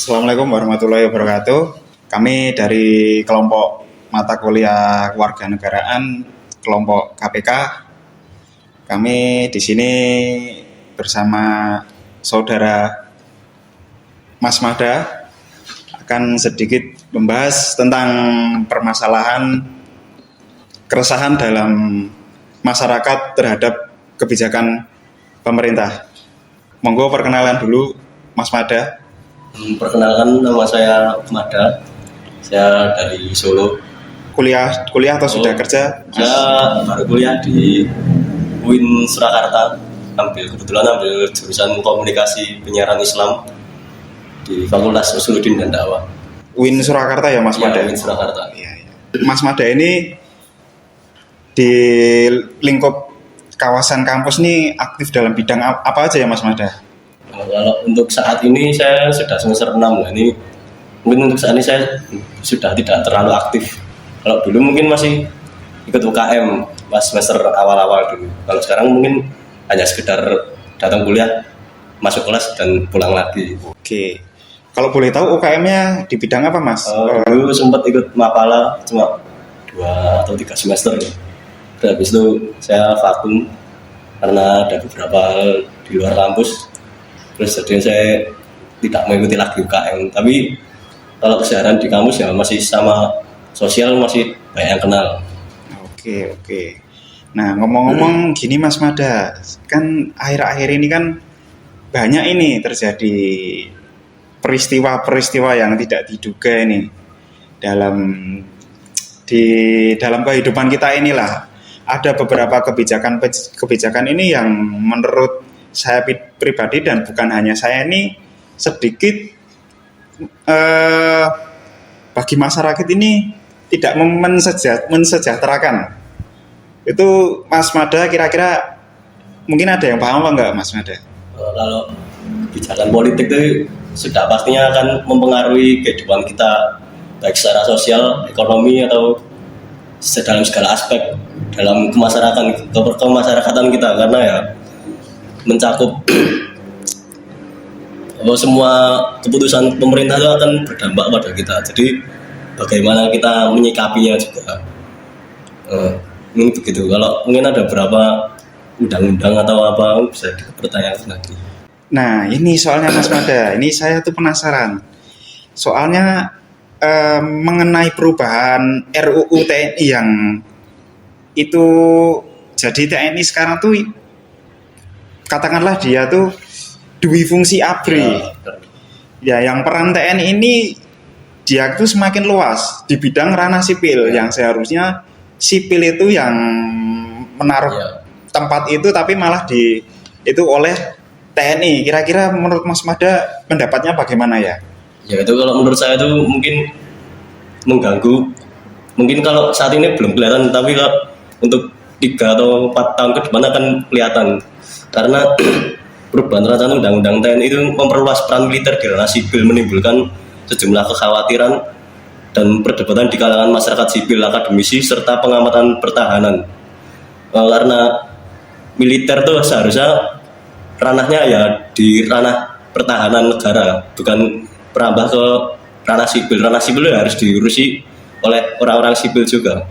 Assalamualaikum warahmatullahi wabarakatuh. Kami dari kelompok mata kuliah kewarganegaraan kelompok KPK. Kami di sini bersama saudara Mas Mada akan sedikit membahas tentang permasalahan keresahan dalam masyarakat terhadap kebijakan pemerintah. Monggo perkenalan dulu Mas Mada. Perkenalkan, nama saya Mada. Saya dari Solo. Kuliah atau sudah kerja? Saya baru kuliah di UIN Surakarta. Kebetulan ambil jurusan komunikasi penyiaran Islam di Fakultas Usuluddin dan Dakwah. UIN Surakarta ya Mas Mada? UIN Surakarta. Iya. Mas Mada ini di lingkup kawasan kampus ini aktif dalam bidang apa aja ya Mas Mada? Kalau untuk saat ini saya sudah semester 6 lah. Ini mungkin untuk saat ini saya sudah tidak terlalu aktif. Kalau dulu mungkin masih ikut UKM pas semester awal-awal dulu. Kalau sekarang mungkin hanya sekedar datang kuliah, masuk kelas dan pulang lagi. Oke. Kalau boleh tahu UKM-nya di bidang apa Mas? Dulu sempat ikut Mapala cuma 2 atau 3 semester. Terus habis itu saya vakum karena ada beberapa hal di luar kampus. Terus jadi saya tidak mengikuti lagi UKM. Tapi kalau keseharian di kampus ya masih sama sosial, masih banyak yang kenal. Oke. Nah ngomong-ngomong gini Mas Mada, kan akhir-akhir ini kan banyak ini terjadi peristiwa-peristiwa yang tidak diduga ini dalam kehidupan kita inilah. Ada beberapa kebijakan ini yang menurut saya pribadi dan bukan hanya saya ini sedikit bagi masyarakat ini tidak mensejahterakan. Itu Mas Mada kira-kira mungkin ada yang paham apa enggak Mas Mada? Kalau kebijakan politik itu sudah pastinya akan mempengaruhi kehidupan kita baik secara sosial, ekonomi atau dalam segala aspek dalam kemasyarakatan kita, karena ya mencakup semua keputusan pemerintah itu akan berdampak pada kita. Jadi bagaimana kita menyikapinya juga. Mungkin begitu. Kalau mungkin ada berapa undang-undang atau apa bisa dipertanyakan lagi. Nah ini soalnya Mas Mada, ini saya tuh penasaran. Soalnya mengenai perubahan RUU TNI yang itu jadi TNI sekarang tuh katakanlah dia tuh dui fungsi ABRI. Ya, yang peran TNI ini dia tuh semakin luas di bidang ranah sipil yang seharusnya sipil itu yang menaruh tempat itu tapi malah itu oleh TNI. Kira-kira menurut Mas Mada pendapatnya bagaimana ya? Ya itu kalau menurut saya itu mungkin mengganggu. Mungkin kalau saat ini belum kelihatan, tapi kalau untuk 3 atau 4 tahun ke depan akan kelihatan. Karena perubahan rancangan undang-undang TNI itu memperluas peran militer di ranah sipil, menimbulkan sejumlah kekhawatiran dan perdebatan di kalangan masyarakat sipil, akademisi, serta pengamatan pertahanan. Karena militer itu seharusnya ranahnya ya di ranah pertahanan negara, bukan merambah ke ranah sipil. Ranah sipil harus diurusi oleh orang-orang sipil juga.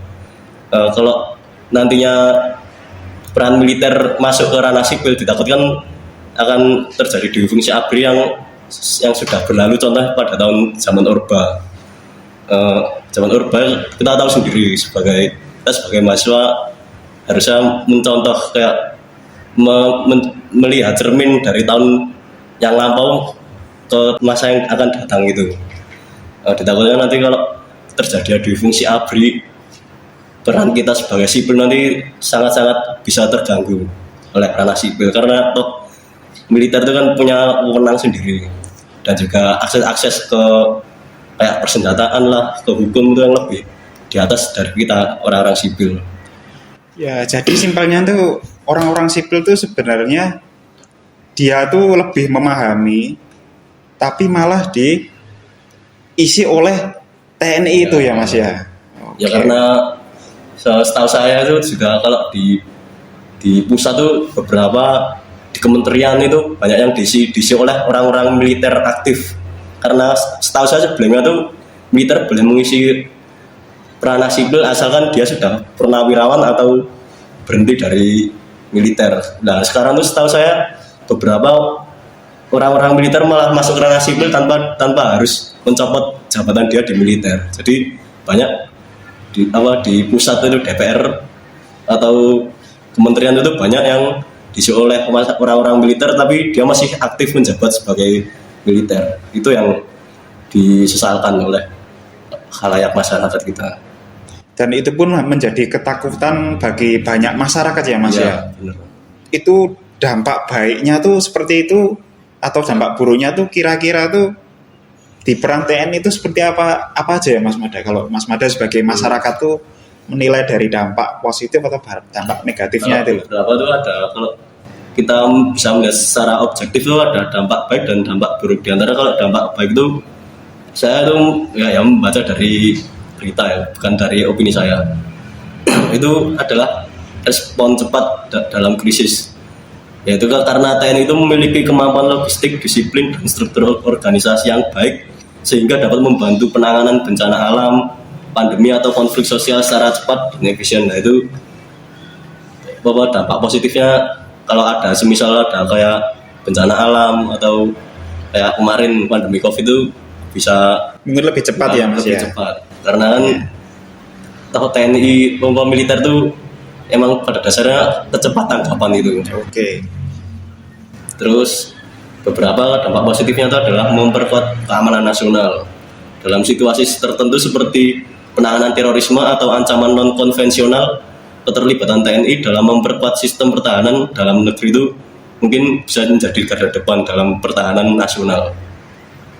Kalau nantinya peran militer masuk ke ranah sipil, ditakutkan akan terjadi dui fungsi ABRI yang sudah berlalu, contoh pada zaman Orba. Zaman Orba kita tahu sendiri sebagai mahasiswa harusnya mencontoh kayak melihat cermin dari tahun yang lampau ke masa yang akan datang itu. Ditakutkan nanti kalau terjadi dui fungsi ABRI, peran kita sebagai sipil nanti sangat-sangat bisa terganggu oleh ranah sipil, karena toh militer itu kan punya wewenang sendiri dan juga akses ke kayak persenjataan lah, ke hukum itu yang lebih di atas dari kita orang-orang sipil. Ya jadi simpelnya tuh orang-orang sipil tuh sebenarnya dia tuh lebih memahami tapi malah diisi oleh TNI itu ya Mas ya. Ya karena setahu saya itu juga kalau di pusat tuh beberapa di kementerian itu banyak yang diisi oleh orang-orang militer aktif. karena setahu saya sebelumnya tuh militer boleh mengisi peranan sipil asalkan dia sudah purnawirawan atau berhenti dari militer. Nah sekarang tuh setahu saya beberapa orang-orang militer malah masuk ranah sipil tanpa harus mencopot jabatan dia di militer. Jadi banyak di pusat itu DPR atau kementerian itu banyak yang diisi oleh orang-orang militer tapi dia masih aktif menjabat sebagai militer. Itu yang disesalkan oleh khalayak masyarakat kita. Dan itu pun menjadi ketakutan bagi banyak masyarakat ya Mas ya. Benar. Itu dampak baiknya tuh seperti itu atau dampak buruknya tuh kira-kira tuh di peran TNI itu seperti apa aja ya Mas Mada? Kalau Mas Mada sebagai masyarakat tuh menilai dari dampak positif atau dampak negatifnya itu loh. Berapa tuh ada, kalau kita bisa melihat secara objektif itu ada dampak baik dan dampak buruk. Di antara kalau dampak baik itu saya tuh ya membaca dari berita ya, bukan dari opini saya. Itu adalah respon cepat dalam krisis. Yaitu karena TNI itu memiliki kemampuan logistik, disiplin, dan struktur organisasi yang baik sehingga dapat membantu penanganan bencana alam, pandemi atau konflik sosial secara cepat dan efisien. Nah itu dampak positifnya kalau ada semisal ada kayak bencana alam atau kayak kemarin pandemi Covid itu bisa mungkin lebih cepat ya Mas lebih ya. Cepat. Karena kan tahu TNI militer tuh emang pada dasarnya kecepatan tanggapan itu. Oke. Terus beberapa dampak positifnya itu adalah memperkuat keamanan nasional dalam situasi tertentu seperti penanganan terorisme atau ancaman non konvensional. Keterlibatan TNI dalam memperkuat sistem pertahanan dalam negeri itu mungkin bisa menjadi garda depan dalam pertahanan nasional.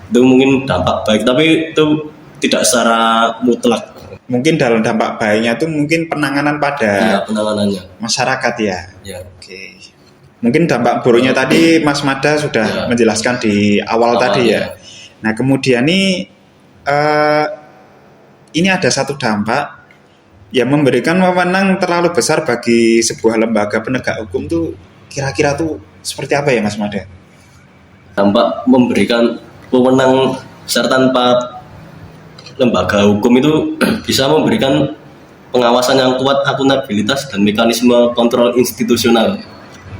Itu mungkin dampak baik, tapi itu tidak secara mutlak. Mungkin dalam dampak baiknya itu mungkin penanganan pada penanganannya masyarakat ya. Ya. Oke. Mungkin dampak buruknya tadi Mas Mada sudah menjelaskan di awal tadi ya. Nah kemudian ini ada satu dampak yang memberikan wewenang terlalu besar bagi sebuah lembaga penegak hukum tuh kira-kira tuh seperti apa ya Mas Mada? Dampak memberikan wewenang besar tanpa lembaga hukum itu bisa memberikan pengawasan yang kuat, akuntabilitas dan mekanisme kontrol institusional,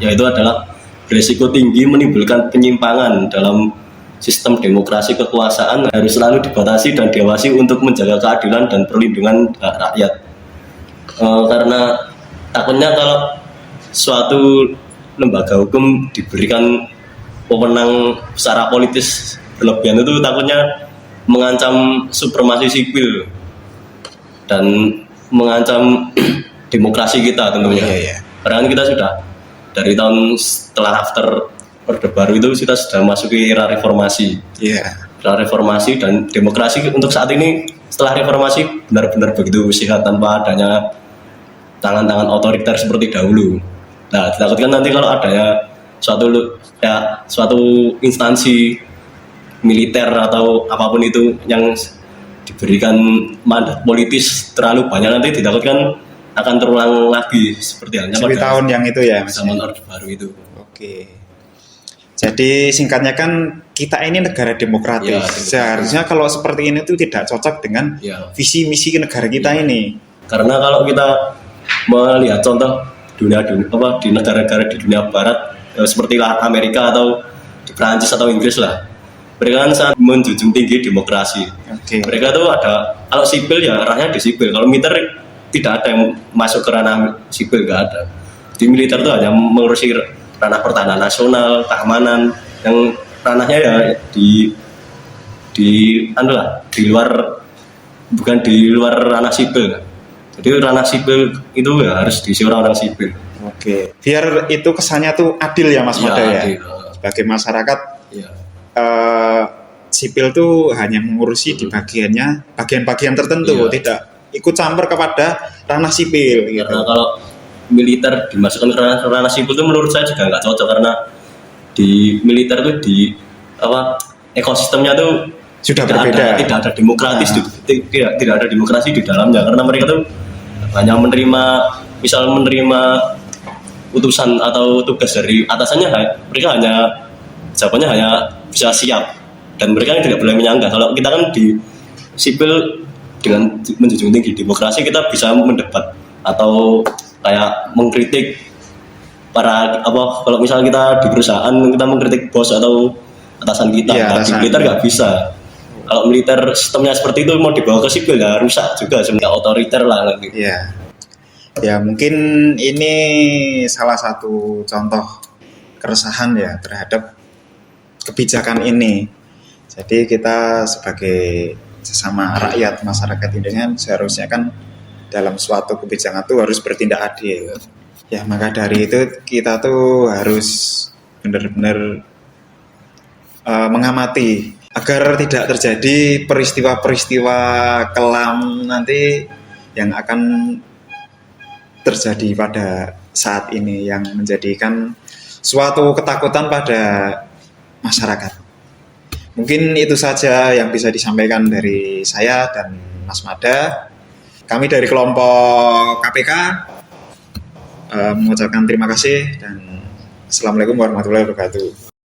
yaitu adalah berisiko tinggi menimbulkan penyimpangan dalam sistem demokrasi kekuasaan harus selalu dibatasi dan diawasi untuk menjaga keadilan dan perlindungan hak rakyat. Karena takutnya kalau suatu lembaga hukum diberikan wewenang secara politis berlebihan itu takutnya mengancam supremasi sipil dan mengancam demokrasi kita tentunya. Karena kita sudah dari tahun setelah after Orde Baru itu kita sudah masuki era reformasi. Era reformasi dan demokrasi untuk saat ini setelah reformasi benar-benar begitu sehat tanpa adanya tangan-tangan otoriter seperti dahulu. Nah, ditakutkan nanti kalau adanya suatu instansi militer atau apapun itu yang diberikan mandat politis terlalu banyak, nanti ditakutkan akan terulang lagi seperti halnya pada tahun yang itu ya zaman Orde Baru itu. Oke. Jadi singkatnya kan kita ini negara demokratis. Seharusnya kalau seperti ini tuh tidak cocok dengan visi misi negara kita ini. Karena kalau kita melihat contoh di negara-negara di dunia barat seperti Amerika atau di Prancis atau Inggris lah, mereka kan sangat menjunjung tinggi demokrasi. Mereka tuh ada, kalau sipil ya arahnya di sipil, kalau militer tidak ada yang masuk ke ranah sipil, nggak ada. Di militer tuh hanya mengurusi ranah pertahanan nasional, keamanan, yang ranahnya ya di luar, bukan di luar ranah sipil. Jadi ranah sipil itu ya harus diisi orang-orang sipil. Oke. Biar itu kesannya tuh adil ya Mas Mada ya. Sebagai masyarakat sipil tuh hanya mengurusi di bagian-bagian tertentu, tidak ikut campur kepada ranah sipil. Karena kalau militer dimasukkan ke ranah sipil itu menurut saya juga nggak cocok, karena di militer tuh ekosistemnya tuh sudah berbeda. Tidak ada demokratis, tidak ada demokrasi di dalamnya, karena mereka tuh hanya menerima utusan atau tugas dari atasannya, mereka jawabannya hanya bisa siap, dan mereka tidak boleh menyangka. Kalau kita kan di sipil dengan menjunjung tinggi demokrasi, kita bisa mendebat atau kayak mengkritik para kalau misalnya kita di perusahaan kita mengkritik bos atau atasan kita. Iya, Nah, di atasan. militer nggak bisa. Kalau militer sistemnya seperti itu mau dibawa ke sipil ya rusak juga, sebenarnya otoriter lah nanti. Iya. Ya mungkin ini salah satu contoh keresahan ya terhadap kebijakan ini. Jadi kita sebagai sesama rakyat masyarakat Indonesia seharusnya kan dalam suatu kebijakan itu harus bertindak adil. Ya maka dari itu kita tuh harus benar-benar mengamati agar tidak terjadi peristiwa-peristiwa kelam nanti yang akan terjadi pada saat ini yang menjadikan suatu ketakutan pada masyarakat. Mungkin itu saja yang bisa disampaikan dari saya dan Mas Mada. Kami dari kelompok KPK mengucapkan terima kasih dan Assalamualaikum warahmatullahi wabarakatuh.